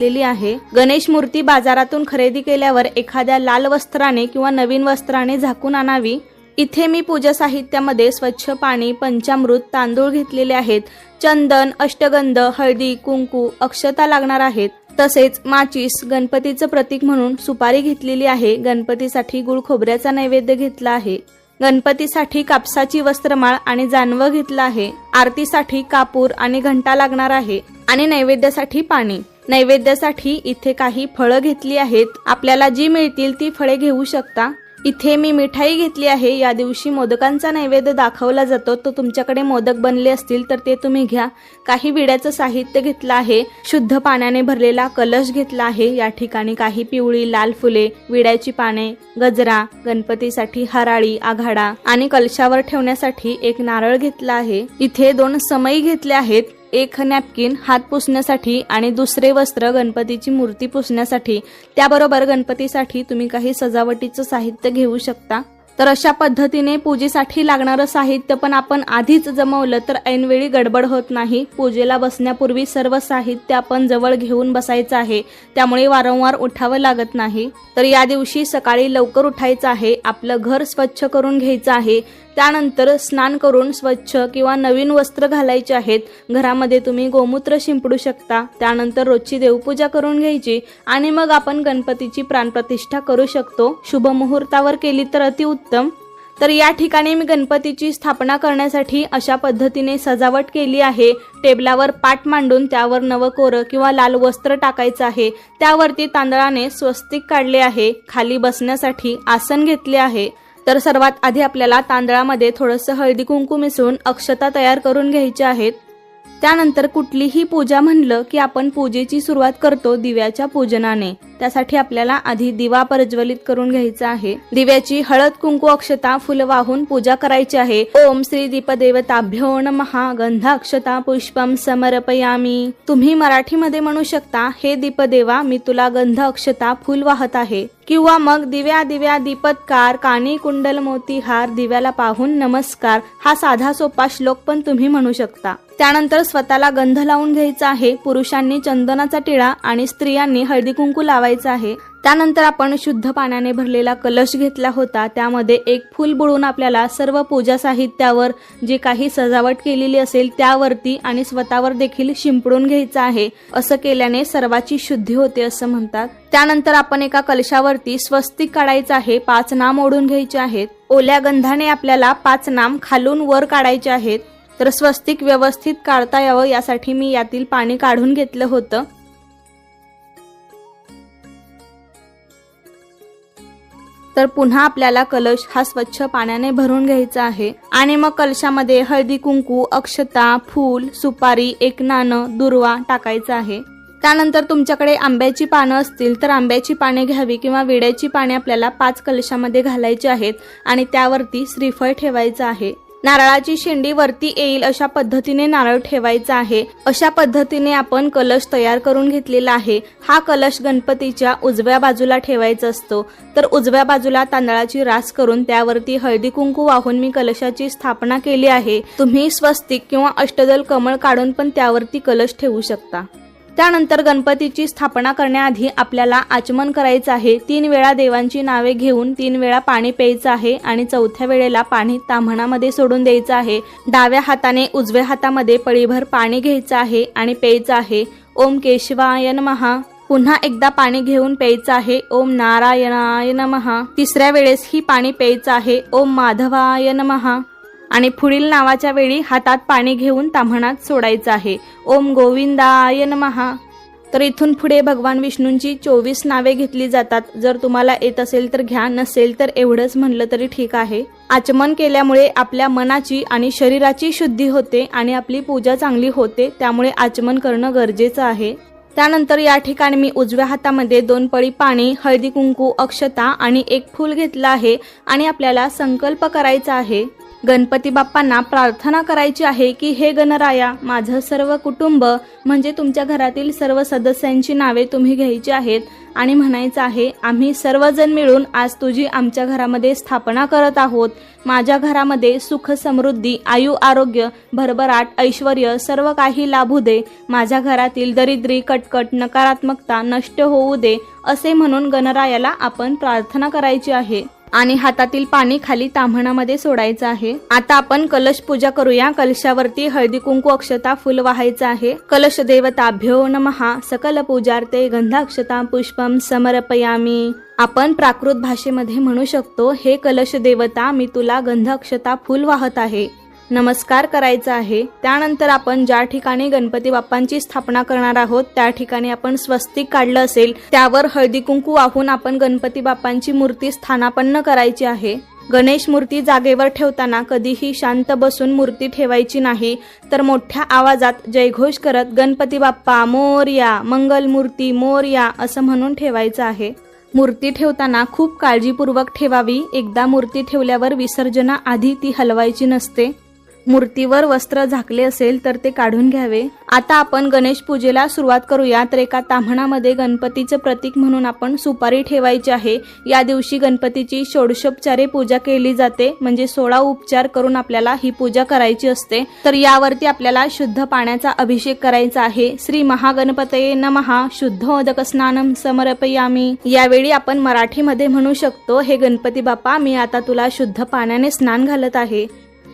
लेली आहे। गणेश मूर्ती बाजारातून खरेदी केल्यावर एखाद्या लाल वस्त्राने किंवा नवीन वस्त्राने झाकून आणावी। इथे मी पूजा साहित्यामध्ये स्वच्छ पाणी, पंचामृत, तांदूळ घेतलेले आहेत। चंदन, अष्टगंध, हळदी, कुंकू, अक्षता लागणार आहेत। तसेच माचीस, गणपतीचं प्रतीक म्हणून सुपारी घेतलेली आहे। गणपतीसाठी गुळ खोबऱ्याचा नैवेद्य घेतला आहे। गणपतीसाठी कापसाची वस्त्रमाळ आणि जानवं घेतलं आहे। आरतीसाठी कापूर आणि घंटा लागणार आहे आणि नैवेद्यासाठी पाणी। नैवेद्यासाठी इथे काही फळं घेतली आहेत। आपल्याला जी मिळतील ती फळे घेऊ शकता। इथे मी मिठाई घेतली आहे। या दिवशी मोदकांचा नैवेद्य दाखवला जातो, तो तुमच्याकडे मोदक बनले असतील तर ते तुम्ही घ्या। काही विड्याचं साहित्य घेतलं आहे। शुद्ध पाण्याने भरलेला कलश घेतला आहे। या ठिकाणी काही पिवळी लाल फुले, विड्याची पाने, गजरा, गणपतीसाठी हराळी, आघाडा आणि कलशावर ठेवण्यासाठी एक नारळ घेतला आहे। इथे 2 समई घेतले आहेत। एक नॅपकिन हात पुसण्यासाठी आणि दुसरे वस्त्र गणपतीची मूर्ती पुसण्यासाठी। त्याबरोबर गणपतीसाठी तुम्ही काही सजावटीचं साहित्य घेऊ शकता। तर अशा पद्धतीने पूजेसाठी लागणारं साहित्य पण आपण आधीच जमवलं तर ऐनवेळी गडबड होत नाही। पूजेला बसण्यापूर्वी सर्व साहित्य आपण जवळ घेऊन बसायचं आहे, त्यामुळे वारंवार उठावं लागत नाही। तर या दिवशी सकाळी लवकर उठायचं आहे। आपलं घर स्वच्छ करून घ्यायचं आहे। त्यानंतर स्नान करून स्वच्छ किंवा नवीन वस्त्र घालायचे आहेत। घरामध्ये तुम्ही गोमूत्र शिंपडू शकता। त्यानंतर रोजची देवपूजा करून घ्यायची आणि मग आपण गणपतीची प्राणप्रतिष्ठा करू शकतो। शुभ मुहूर्तावर केली तर अतिउत्तम। तर या ठिकाणी मी गणपतीची स्थापना करण्यासाठी अशा पद्धतीने सजावट केली आहे। टेबलावर पाट मांडून त्यावर नवकोरं किंवा लाल वस्त्र टाकायचं आहे। त्यावरती तांदळाने स्वस्तिक काढले आहे। खाली बसण्यासाठी आसन घेतले आहे। तर सर्वात आधी आपल्याला तांदळामध्ये थोडंसं हळदी कुंकू मिसळून अक्षता तयार करून घ्यायच्या आहेत। त्यानंतर कुठलीही पूजा म्हणलं की आपण पूजेची सुरुवात करतो दिव्याच्या पूजनाने। त्यासाठी आपल्याला आधी दिवा प्रज्वलित करून घ्यायचा आहे। दिव्याची हळद, कुंकू, अक्षता, फुल वाहून पूजा करायची आहे। ओम श्री दीपदेवताभ्यो नमः गंधाक्षता पुष्पम समर्पयामी। तुम्ही मराठीमध्ये म्हणू शकता, हे दीपदेवा मी तुला गंध अक्षता फुल वाहत आहे, किंवा मग दिव्या दिव्या दीपत्कार, कानी कुंडल मोतीहार, दिव्याला पाहून नमस्कार हा साधा सोपा श्लोक पण तुम्ही म्हणू शकता। त्यानंतर स्वतःला गंध लावून घ्यायचा आहे। पुरुषांनी चंदनाचा टिळा आणि स्त्रियांनी हळदी कुंकू लावायचं आहे। त्यानंतर आपण शुद्ध पाण्याने भरलेला कलश घेतला होता, त्यामध्ये एक फूल बुडवून आपल्याला सर्व पूजा साहित्यावर जे काही सजावट केलेली असेल त्यावरती आणि स्वतःवर देखील शिंपडून घ्यायचं आहे। असं केल्याने सर्वाची शुद्धी होते असं म्हणतात। त्यानंतर आपण एका कलशावरती स्वस्तिक काढायचं आहे। 5 नाम ओढून घ्यायचे आहेत। ओल्या गंधाने आपल्याला 5 नाम खालून वर काढायचे आहेत। तर स्वस्तिक व्यवस्थित काढता यावं यासाठी मी यातील पाणी काढून घेतलं होतं। तर पुन्हा आपल्याला कलश हा स्वच्छ पाण्याने भरून घ्यायचा आहे आणि मग कलशामध्ये हळदी कुंकू, अक्षता, फूल, सुपारी, एक नाणं, दुर्वा टाकायचा आहे। त्यानंतर तुमच्याकडे आंब्याची पानं असतील तर आंब्याची पाने घ्यावी किंवा विड्याची पाने आपल्याला 5 कलशामध्ये घालायची आहेत आणि त्यावरती श्रीफळ ठेवायचं आहे। नारळाची शेंडी वरती येईल अशा पद्धतीने नारळ ठेवायचा आहे। अशा पद्धतीने आपण कलश तयार करून घेतलेला आहे। हा कलश गणपतीच्या उजव्या बाजूला ठेवायचा असतो। तर उजव्या बाजूला तांदळाची रास करून त्यावरती हळदी कुंकू वाहून मी कलशाची स्थापना केली आहे। तुम्ही स्वस्तिक किंवा अष्टदल कमळ काढून पण त्यावरती कलश ठेवू शकता। त्यानंतर गणपतीची स्थापना करण्याआधी आपल्याला आचमन करायचं आहे। 3 वेळा देवांची नावे घेऊन 3 वेळा पाणी प्यायचं आहे आणि 4थ्या वेळेला पाणी ताम्हणामध्ये सोडून द्यायचं आहे। डाव्या हाताने उजव्या हातामध्ये पळीभर पाणी घ्यायचं आहे आणि प्यायचं आहे। ओम केशवाय नमः। पुन्हा एकदा पाणी घेऊन प्यायचं आहे। ओम नारायणाय नमः। 3ऱ्या वेळेस ही पाणी प्यायचं आहे। ओम माधवाय नमः। आणि पुढील नावाच्या वेळी हातात पाणी घेऊन ताम्हणात सोडायचं आहे। ओम गोविंदाय नमः। तर इथून पुढे भगवान विष्णूंची 24 नावे घेतली जातात। जर तुम्हाला येत असेल तर घ्या, नसेल तर एवढंच म्हणलं तरी ठीक आहे। आचमन केल्यामुळे आपल्या मनाची आणि शरीराची शुद्धी होते आणि आपली पूजा चांगली होते, त्यामुळे आचमन करणं गरजेचं आहे। त्यानंतर या ठिकाणी मी उजव्या हातामध्ये 2 पळी पाणी, हळदी कुंकू, अक्षता आणि एक फूल घेतलं आहे आणि आपल्याला संकल्प करायचा आहे। गणपती बाप्पांना प्रार्थना करायची आहे की हे गणराया, माझं सर्व कुटुंब म्हणजे तुमच्या घरातील सर्व सदस्यांची नावे तुम्ही घ्यायची आहेत आणि म्हणायचं आहे, आम्ही सर्वजण मिळून आज तुझी आमच्या घरामध्ये स्थापना करत आहोत. माझ्या घरामध्ये सुख समृद्धी, आयु आरोग्य, भरभराट, ऐश्वर्य सर्व काही लाभू दे. माझ्या घरातील दरिद्री, कटकट, नकारात्मकता नष्ट होऊ दे असे म्हणून गणरायाला आपण प्रार्थना करायची आहे. आणि हातातील पाणी खाली ताम्हणामध्ये सोडायचं आहे. आता आपण कलश पूजा करूया. कलशावरती हळदी कुंकू अक्षता फुल वाहायचं आहे. कलश देवताभ्यो नमः. सकल पूजार्थे गंधाक्षता पुष्पम समर्पयामी. आपण प्राकृत भाषेमध्ये म्हणू शकतो, हे कलश देवता, मी तुला गंधाक्षता फुल वाहत आहे. नमस्कार करायचा आहे. त्यानंतर आपण ज्या ठिकाणी गणपती बाप्पांची स्थापना करणार आहोत त्या ठिकाणी आपण स्वस्तिक काढलं असेल त्यावर हळदी कुंकू वाहून आपण गणपती बाप्पांची मूर्ती स्थानापन्न करायची आहे. गणेश मूर्ती जागेवर ठेवताना कधीही शांत बसून मूर्ती ठेवायची नाही, तर मोठ्या आवाजात जयघोष करत गणपती बाप्पा मोरया, मंगल मूर्ती मोरया असं म्हणून ठेवायचं आहे. मूर्ती ठेवताना खूप काळजीपूर्वक ठेवावी. एकदा मूर्ती ठेवल्यावर विसर्जनाआधी ती हलवायची नसते. मूर्तीवर वस्त्र झाकले असेल तर ते काढून घ्यावे. आता आपण गणेश पूजेला सुरुवात करूया. तर एका ताम्हणामध्ये गणपतीचं प्रतीक म्हणून आपण सुपारी ठेवायची आहे. या दिवशी गणपतीची षोडशोपचारे पूजा केली जाते, म्हणजे 16 उपचार करून आपल्याला ही पूजा करायची असते. तर यावरती आपल्याला शुद्ध पाण्याचा अभिषेक करायचा आहे. श्री महागणपतये नमः. शुद्धोदक स्नानम समर्पयामी. यावेळी आपण मराठीमध्ये म्हणू शकतो, हे गणपती बाप्पा, मी आता तुला शुद्ध पाण्याने स्नान घालत आहे.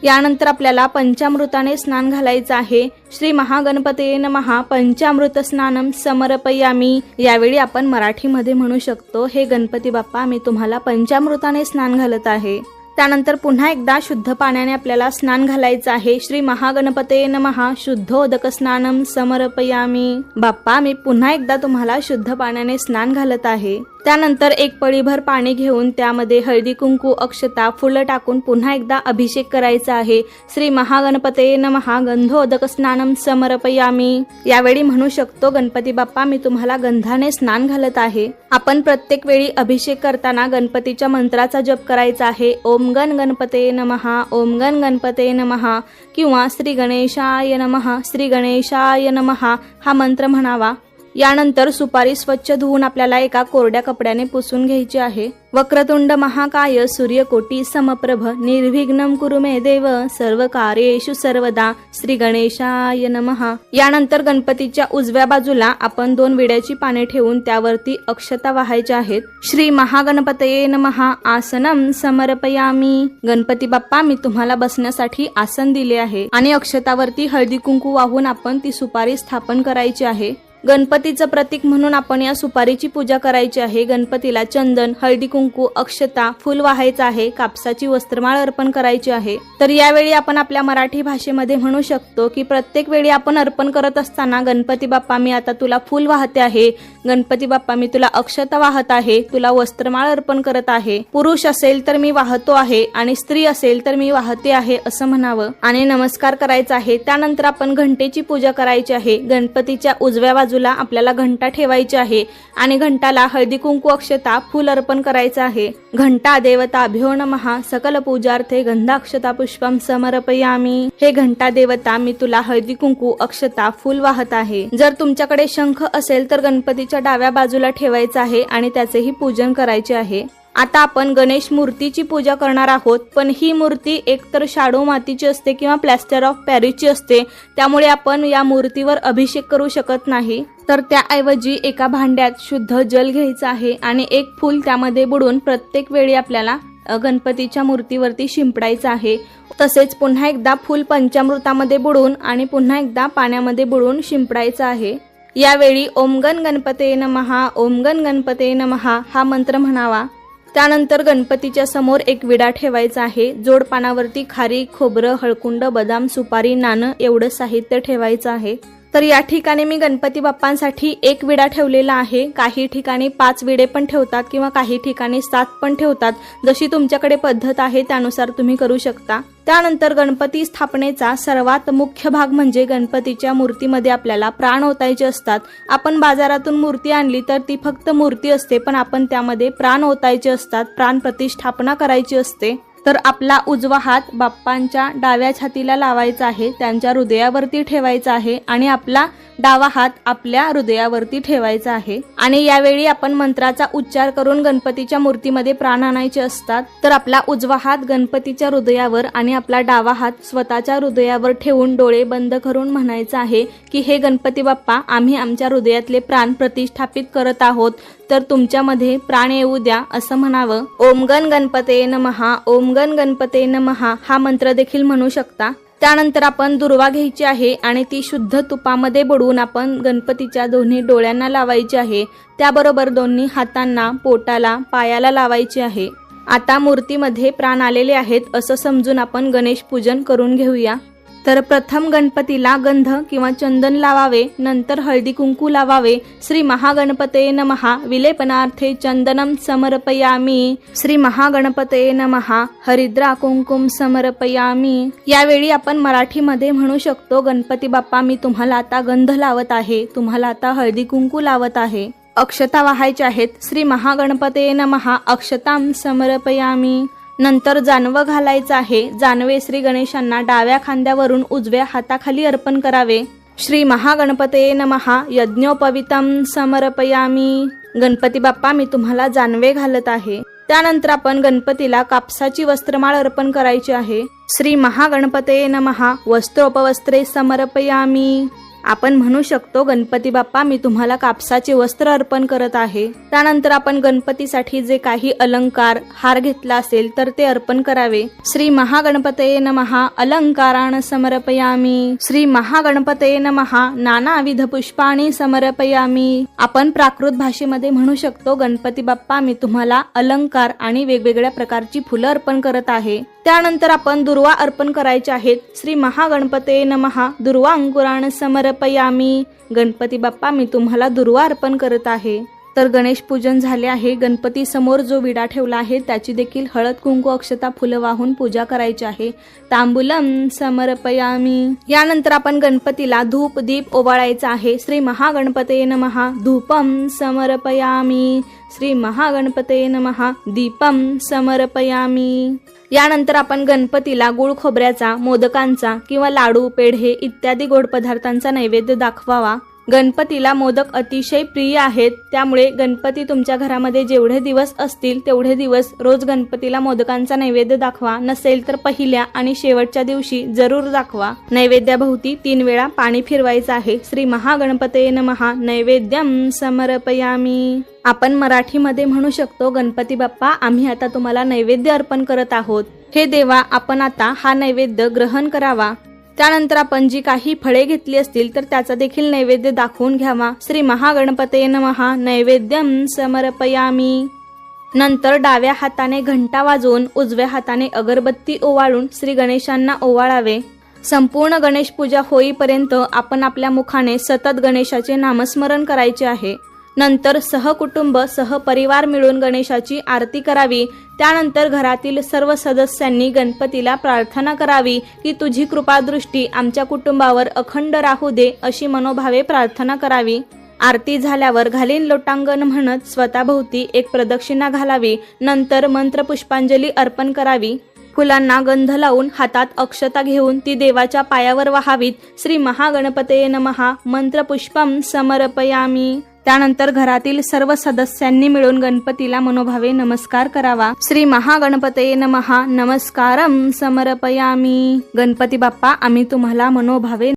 यानंतर आपल्याला पंचामृताने स्नान घालायचं आहे. श्री महागणपतये नमः. पंचामृत स्नानम समर्पयामी. यावेळी आपण मराठीमध्ये म्हणू शकतो, हे गणपती बाप्पा, मी तुम्हाला पंचामृताने स्नान घालत आहे. त्यानंतर पुन्हा एकदा शुद्ध पाण्याने आपल्याला स्नान घालायचं आहे. श्री महागणपतये नमः. शुद्धोदक स्नानम समर्पयामी. बाप्पा, मी पुन्हा एकदा तुम्हाला शुद्ध पाण्याने स्नान घालत आहे. त्यानंतर एक पळीभर पाणी घेऊन त्यामध्ये हळदी कुंकू अक्षता फुलं टाकून पुन्हा एकदा अभिषेक करायचा आहे. श्री महागणपतये नमः. गंधोदक स्नानम समर्पयामी. यावेळी म्हणू शकतो, गणपती बाप्पा, मी तुम्हाला गंधाने स्नान घालत आहे. आपण प्रत्येक वेळी अभिषेक करताना गणपतीच्या मंत्राचा जप करायचा आहे. ओम गण गणपतये नमः. ओम गण गणपतये नमः किंवा श्री गणेशाय नमः. श्री गणेशाय नमः हा मंत्र म्हणावा. यानंतर सुपारी स्वच्छ धुवून आपल्याला एका कोरड्या कपड्याने पुसून घ्यायची आहे. वक्रतुंड महाकाय सूर्यकोटी समप्रभ निर्विघ्नं कुरु मे देव सर्व कार्येषु सर्वदा. श्री गणेशाय नमः. यानंतर गणपतीच्या उजव्या बाजूला आपण 2 विड्याची पाने ठेवून त्यावरती अक्षता वाहायच्या आहेत. श्री महागणपतये नमः. आसनम समर्पयामी. गणपती बाप्पा, मी तुम्हाला बसण्यासाठी आसन दिले आहे. आणि अक्षतावरती हळदी कुंकू वाहून आपण ती सुपारी स्थापन करायची आहे. गणपतीचं प्रतीक म्हणून आपण या सुपारीची पूजा करायची आहे. गणपतीला चंदन, हळदी कुंकू, अक्षता, फुल वाहायचं आहे. कापसाची वस्त्रमाळ अर्पण करायची आहे. तर यावेळी आपण आपल्या मराठी भाषेमध्ये म्हणू शकतो की प्रत्येक वेळी आपण अर्पण करत असताना, गणपती बाप्पा, मी आता तुला फुल वाहते आहे. गणपती बाप्पा, मी तुला अक्षता वाहत आहे. तुला वस्त्रमाळ अर्पण करत आहे. पुरुष असेल तर मी वाहतो आहे आणि स्त्री असेल तर मी वाहते आहे असं म्हणावं आणि नमस्कार करायचा आहे. त्यानंतर आपण घंटेची पूजा करायची आहे. गणपतीच्या उजव्या बाजूला आपल्याला घंटा ठेवायची आहे आणि घंटाला हळदी कुंकू अक्षता फुल अर्पण करायचं आहे. घंटा देवताभ्यो नमः. सकल पूजार्थे गंधाक्षता पुष्पम समर्पयामी. हे घंटा देवता, मी तुला हळदी कुंकू अक्षता फुल वाहत आहे. जर तुमच्याकडे शंख असेल तर गणपतीच्या डाव्या बाजूला ठेवायचा आहे आणि त्याचेही पूजन करायचे आहे. आता आपण गणेश मूर्तीची पूजा करणार आहोत, पण ही मूर्ती एकतर शाडू मातीची असते किंवा प्लॅस्टर ऑफ पॅरिसची असते. त्यामुळे आपण या मूर्तीवर अभिषेक करू शकत नाही. तर त्याऐवजी एका भांड्यात शुद्ध जल घ्यायचं आहे आणि एक फूल त्यामध्ये बुडून प्रत्येक वेळी आपल्याला गणपतीच्या मूर्तीवरती शिंपडायचं आहे. तसेच पुन्हा एकदा फूल पंचामृतामध्ये बुडून आणि पुन्हा एकदा पाण्यामध्ये बुडून शिंपडायचं आहे. यावेळी ओम गण गणपतये नमः. ओम गण गणपतये नमः हा मंत्र म्हणावा. त्यानंतर गणपतीच्या समोर एक विडा ठेवायचा आहे. जोड पानावरती खारीक, खोबरं, हळकुंड, बदाम, सुपारी, नाणं एवढं साहित्य ठेवायचं आहे. तर या ठिकाणी मी गणपती बाप्पांसाठी 1 विडा ठेवलेला आहे. काही ठिकाणी 5 विडे पण ठेवतात किंवा काही ठिकाणी 7 पण ठेवतात. जशी तुमच्याकडे पद्धत आहे त्यानुसार तुम्ही करू शकता. त्यानंतर गणपती स्थापनेचा सर्वात मुख्य भाग म्हणजे गणपतीच्या मूर्तीमध्ये आपल्याला प्राण ओतायचे असतात. आपण बाजारातून मूर्ती आणली तर ती फक्त मूर्ती असते, पण आपण त्यामध्ये प्राण ओतायचे असतात. प्राण प्रतिष्ठापना करायची असते. तर आपला उजवा हात बाप्पांच्या डाव्या छातीला लावायचा आहे, त्यांच्या हृदयावरती ठेवायचा आहे आणि आपला डावा हात आपल्या हृदयावरती ठेवायचा आहे. आणि यावेळी आपण मंत्राचा उच्चार करून गणपतीच्या मूर्तीमध्ये प्राण आणायचे असतात. तर आपला उजवा हात गणपतीच्या हृदयावर आणि आपला डावा हात स्वतःच्या हृदयावर ठेवून डोळे बंद करून म्हणायचं आहे की हे गणपती बाप्पा, आम्ही आमच्या हृदयातले प्राण प्रतिष्ठापित करत आहोत, तर तुमच्यामध्ये प्राण येऊ द्या असं म्हणावं. ओम गण गणपते नमः, ओम गण गणपते नमः हा मंत्र देखील म्हणू शकता. त्यानंतर आपण दुर्वा घ्यायची आहे आणि ती शुद्ध तुपामध्ये बुडवून आपण गणपतीच्या दोन्ही डोळ्यांना लावायची आहे. त्याबरोबर दोन्ही हातांना, पोटाला, पायाला लावायची आहे. आता मूर्तीमध्ये प्राण आलेले आहेत असं समजून आपण गणेश पूजन करून घेऊया. तर प्रथम गणपतीला गंध किंवा चंदन लावावे, नंतर हळदी कुंकू लावावे. श्री महागणपते नमः विलेपनार्थे चंदनम समर्पयामी. श्री महागणपते नमः हरिद्रा कुंकुम समर्पयामी. यावेळी आपण मराठीमध्ये म्हणू शकतो, गणपती बाप्पा, मी तुम्हाला आता गंध लावत आहे, तुम्हाला आता हळदी कुंकू लावत आहे. अक्षता वाहायच्या आहेत. श्री महागणपते नमः अक्षताम समर्पयामी. नंतर जानवं घालायचं आहे. जानवे श्री गणेशांना डाव्या खांद्यावरून उजव्या हाताखाली अर्पण करावे. श्री महागणपते नमः यज्ञोपवीतम समर्पयामी. गणपती बाप्पा, मी तुम्हाला जानवे घालत आहे. त्यानंतर आपण गणपतीला कापसाची वस्त्रमाळ अर्पण करायची आहे. श्री महागणपते नमः वस्त्रोपवस्त्रे समर्पयामी. आपण म्हणू शकतो, गणपती बाप्पा, मी तुम्हाला कापसाचे वस्त्र अर्पण करत आहे. त्यानंतर आपण गणपतीसाठी जे काही अलंकार, हार घेतला असेल तर ते अर्पण करावे. श्री महागणपते नमः अलंकारान समर्पयामी. श्री महागणपते नमः नानाविध पुष्पाणी समर्पयामी. आपण प्राकृत भाषेमध्ये म्हणू शकतो, गणपती बाप्पा, मी तुम्हाला अलंकार आणि वेगवेगळ्या प्रकारची फुलं अर्पण करत आहे. त्यानंतर आपण दुर्वा अर्पण करायचे आहेत. श्री महागणपते नमः दुर्वा अंकुरान समर्पयामी. गणपती बाप्पा, मी तुम्हाला दुर्वा अर्पण करत आहे. तर गणेश पूजन झाले आहे. गणपती समोर जो विडा ठेवला आहे त्याची देखील हळद कुंकू अक्षता फुलं वाहून पूजा करायची आहे. तांबूलम समर्पयामी. यानंतर आपण गणपतीला धूप दीप ओवाळायचा आहे. श्री महागणपते नमः धूपम समर्पयामी. श्री महागणपते नमः दीपम समर्पयामी. यानंतर आपण गणपतीला गुळ खोबऱ्याचा, मोदकांचा किंवा लाडू, पेढे इत्यादी गोड पदार्थांचा नैवेद्य दाखवावा. गणपतीला मोदक अतिशय प्रिय आहेत, त्यामुळे गणपती तुमच्या घरामध्ये जेवढे दिवस असतील तेवढे दिवस रोज गणपतीला मोदकांचा नैवेद्य दाखवा. नसेल तर पहिल्या आणि शेवटच्या दिवशी जरूर दाखवा. नैवेद्याभोवती 3 वेळा पाणी फिरवायचं आहे. श्री महागणपते नमः नैवेद्यम समर्पयामी. आपण मराठीमध्ये म्हणू शकतो, गणपती बाप्पा, आम्ही आता तुम्हाला नैवेद्य अर्पण करत आहोत. हे देवा, आपण आता हा नैवेद्य ग्रहण करावा. त्यानंतर आपण जी काही फळे घेतली असतील तर त्याचा देखील नैवेद्य दाखवून घ्यावा. श्री महागणपते नमः नैवेद्यम समर्पयामी. नंतर डाव्या हाताने घंटा वाजवून उजव्या हाताने अगरबत्ती ओवाळून श्री गणेशांना ओवाळावे. संपूर्ण गणेश पूजा होईपर्यंत आपण आपल्या मुखाने सतत गणेशाचे नामस्मरण करायचे आहे. नंतर सहकुटुंब सहपरिवार मिळून गणेशाची आरती करावी. त्यानंतर घरातील सर्व सदस्यांनी गणपतीला प्रार्थना करावी की तुझी कृपादृष्टी आमच्या कुटुंबावर अखंड राहू दे अशी मनोभावे प्रार्थना करावी. आरती झाल्यावर घालीन लोटांगण म्हणत स्वतःभोवती एक प्रदक्षिणा घालावी. नंतर मंत्रपुष्पांजली अर्पण करावी. फुलांना गंध लावून हातात अक्षता घेऊन ती देवाच्या पायावर वाहावीत. श्री महागणपते नमः मंत्रपुष्पम समर्पयामी. त्यानंतर घरातील सर्व सदस्यांनी मिळून गणपतीला मनोभावे नमस्कार करावा. श्री महागणपते नमः नमस्कारम समर्पयामी. गणपती बाप्पा, आम्ही तुम्हाला मनोभावे